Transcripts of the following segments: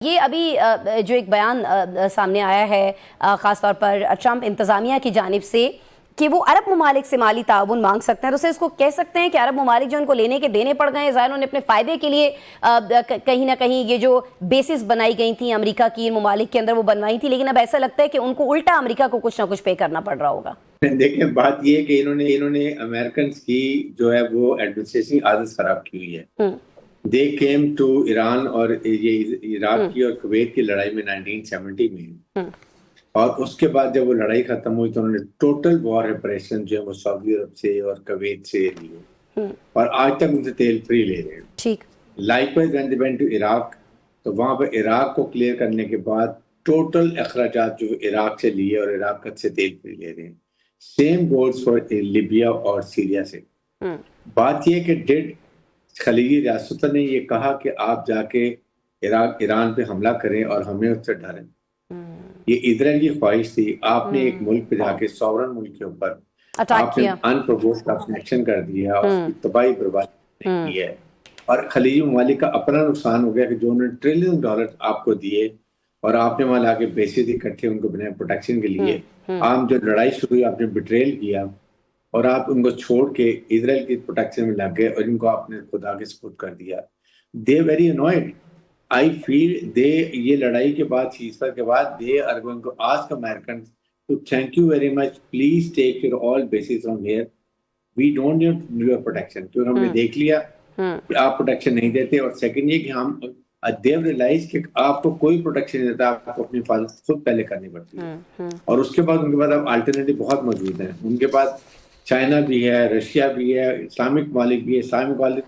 ये अभी जो एक बयान सामने आया है ख़ासतौर पर ट्रंप इंतज़ामिया की जानिब से कि वो अरब ममालिक से माली ताउन मांग सकते हैं, तो उसे इसको कह सकते हैं कि अरब ममालिक जो उनको लेने के देने पड़ गए हैं, ज़ाहिर उन्होंने अपने फ़ायदे के लिए कहीं ना कहीं ये जो बेसिस बनाई गई थी अमेरिका की इन ममालिक के अंदर वो बनवाई थी, लेकिन अब ऐसा लगता है कि उनको उल्टा अमेरिका को कुछ ना कुछ पे करना पड़ रहा होगा। देखिए, बात ये है कि इन्होंने अमेरिकन की जो है वो एडमिनिस्ट्रेशन की आदत खराब की हुई है। दे केम टू ईरान और ये इराक की और कुवैत की लड़ाई में 1970 में, और उसके बाद जब वो लड़ाई खत्म हुई तो उन्होंने टोटल वॉर रिपरेशन जो है वो सऊदी अरब से और कुवैत से लिए, और आज तक उनसे तेल फ्री ले रहे हैं। ठीक। Likewise when they went to Iraq, तो वहां पर इराक को क्लियर करने के बाद टोटल अखराजात जो इराक से लिए और इराक से तेल फ्री ले रहे हैं। सेम गोल्स फॉर लिबिया और सीरिया से। बात यह कि डेड खलीजी रियासतों ने ये कहा कि आप जाके ईरान पे हमला करें और हमें उससे डरें। ये इजराइल की ख्वाहिश थी। आपने एक मुल्क पे जाके सॉवरन मुल्क के ऊपर आपने अनप्रोवोक्ड एक्शन कर दिया और उसकी तबाही बर्बादी की है, और खलीजी ममालिक का अपना नुकसान हो गया कि जो उन्होंने $ट्रिलियन आपको दिए और आपने वहां लाके बेसिस इकट्ठे उनको बनाए प्रोटेक्शन के लिए। आप जो लड़ाई शुरू हुई आपने बिट्रेल किया और आप उनको छोड़ के इजराइल की प्रोटेक्शन में लग गए और इनको आपने खुदा के सपुर्द कर दिया। They very annoyed. I feel they ये लड़ाई के बाद सीजफायर के बाद they are going to ask American to thank you very much, please take your all bases from here, we don't need your protection, क्योंकि हमने देख लिया कि आप प्रोटेक्शन नहीं देते। और सेकंड ये कि हम देव रियलाइज कि आपको कोई प्रोटेक्शन नहीं देता, आपको अपनी हिफाजत खुद पहले करनी पड़ती है। और उसके बाद उनके पास अब अल्टरनेटिव बहुत मौजूद है। उनके पास चाइना भी है, रशिया भी है, इस्लामिक मालिक भी है। इस्लामिक मालिक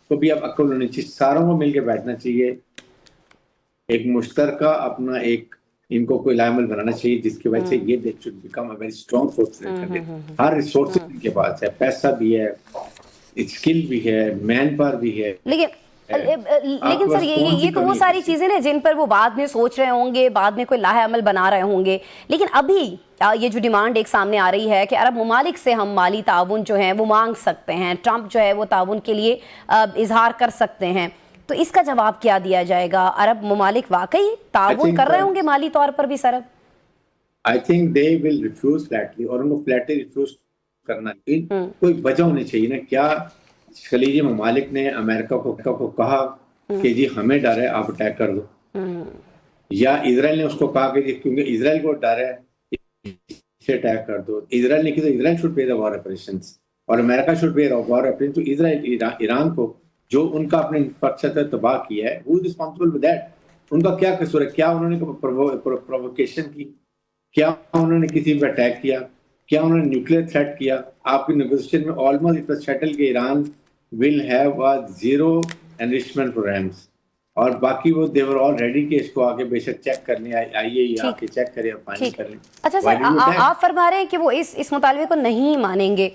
को भी अब अक्ल होनी चाहिए, सारों को मिलकर बैठना चाहिए, एक मुश्तरका अपना एक इनको कोई लायमल बनाना चाहिए जिसकी वजह से ये they should become a very strong force. Her resource इनके पास है, पैसा भी है, स्किल भी है, मैन पावर भी है। लेकिन सर ये तो वो सारी चीजें ना जिन पर वो बाद में सोच रहे होंगे, बाद में कोई लाहे अमल बना रहे होंगे। लेकिन अभी ये जो डिमांड एक सामने आ रही है कि अरब ममालिक से हम माली ताउन जो है वो मांग सकते हैं, ट्रंप जो है वो ताउन के लिए इजहार कर सकते हैं, तो इसका जवाब क्या दिया जाएगा? अरब ममालिक वाकई ताउन कर रहे होंगे माली तौर पर भी sir? I think they will refuse flatly, और उनको फ्लैटली रिफ्यूज करना कोई वजह होनी चाहिए ना। क्या खलीजी ममालिक ने अमेरिका को कहा कि जी हमें डर है आप अटैक कर दो, या इजराइल ने उसको कहा कि जी क्योंकि इजराइल को डर है इसे अटैक कर दो? इजराइल ने किया तो Israel should pay the war operations और America should pay war operation. तो इजराइल ईरान को जो उनका अपने इंफ्रास्ट्रक्चर तबाह किया है, who is responsible with that? उनका क्या कसूर है? क्या उन्होंने प्रोवोकेशन की? क्या उन्होंने किसी पर अटैक किया? क्या उन्होंने न्यूक्लियर थ्रेट किया? आपकी नेगोशिएशन में ऑलमोस्ट इट वाज सेटल कि Iran will have a zero enrichment programs, और बाकी वो देवर ऑल रेडी कि इसको आगे बेशक चेक करने आइए, ये आके चेक करें और फाइनल कर लें। अच्छा सर, आप फरमा रहे हैं कि वो इस मुतालबे को नहीं मानेंगे।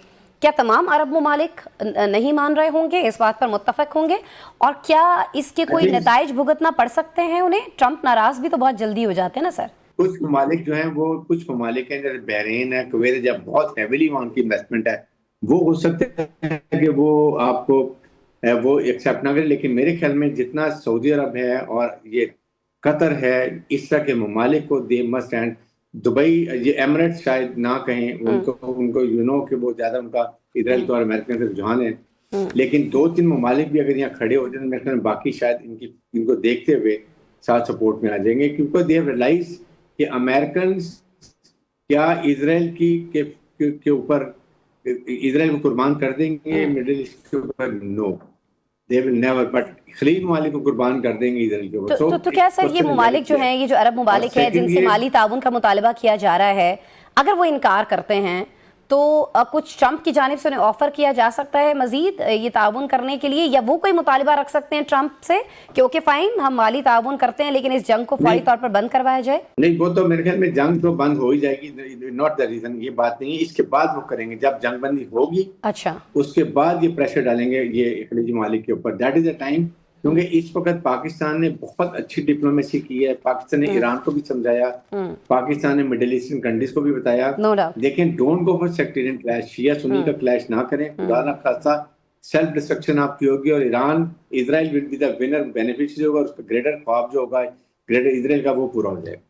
क्या तमाम अरब ममालिक नहीं मान रहे होंगे, इस बात पर मुत्तफक होंगे? और क्या इसके कोई नताइज भुगतना पड़ सकते हैं उन्हें? ट्रंप नाराज भी तो बहुत जल्दी हो जाते हैं ना सर। कुछ ममालिक जो हैं वो कुछ ममालिक हैं जैसे बहरीन है, कुवैत, जब बहुत हैविली वहाँ की इन्वेस्टमेंट है, वो हो सकते हैं कि वो आपको वो एक्सेप्ट ना करें। लेकिन मेरे ख्याल में जितना सऊदी अरब है और ये कतर है, इस तरह के ममालिक को दे मस्ट एंड दुबई, ये एमिरेट्स शायद ना कहें उनको यू नो कि वो ज्यादा उनका इजराइल और अमेरिका से रुझान है। लेकिन 2-3 ममालिक भी अगर यहाँ खड़े हो जाए तो मेरे ख्याल में बाकी शायद इनको देखते हुए साथ सपोर्ट में आ जाएंगे, क्योंकि दे हैव रियलाइज कि अमेरिकन क्या इजराइल के ऊपर इजराइल को कुर्बान कर देंगे मिडिल ईस्ट के ऊपर? No, they will never. But खलीज ममालिक को कुर्बान कर देंगे इजराइल के ऊपर। तो क्या सर ये ममालिक जो हैं, ये जो अरब ममालिक है जिनसे माली ताउन का मुतालबा किया जा रहा है, अगर वो इनकार करते हैं तो कुछ ट्रंप की जानिब से उन्हें ऑफर किया जा सकता है मजीद ये ताउन करने के लिए, या वो कोई मुतालिबा रख सकते हैं ट्रंप से कि ओके फाइन हम माली ताउन करते हैं लेकिन इस जंग को फौरी तौर पर बंद करवाया जाए? नहीं, वो तो मेरे ख्याल में जंग तो बंद हो ही जाएगी, नॉट द रीजन, ये बात नहीं है। इसके बाद वो करेंगे जब जंग बंदी होगी। अच्छा, उसके बाद ये प्रेशर डालेंगे ये खलीजी ममालिक के ऊपर। दैट इज द टाइम, क्योंकि इस वक्त पाकिस्तान ने बहुत अच्छी डिप्लोमेसी की है। पाकिस्तान ने ईरान को भी समझाया, पाकिस्तान ने मिडिल ईस्टर्न कंट्रीज को भी बताया, लेकिन don't go for sectarian clash, शिया सुन्नी का क्लैश ना करें, खुदा ना खास्ता सेल्फ डिस्ट्रक्शन आपकी होगी और Iran Israel will be the winner beneficiary होगा। उसका ग्रेटर ख्वाब जो होगा ग्रेटर इसराइल का वो पूरा हो जाएगा।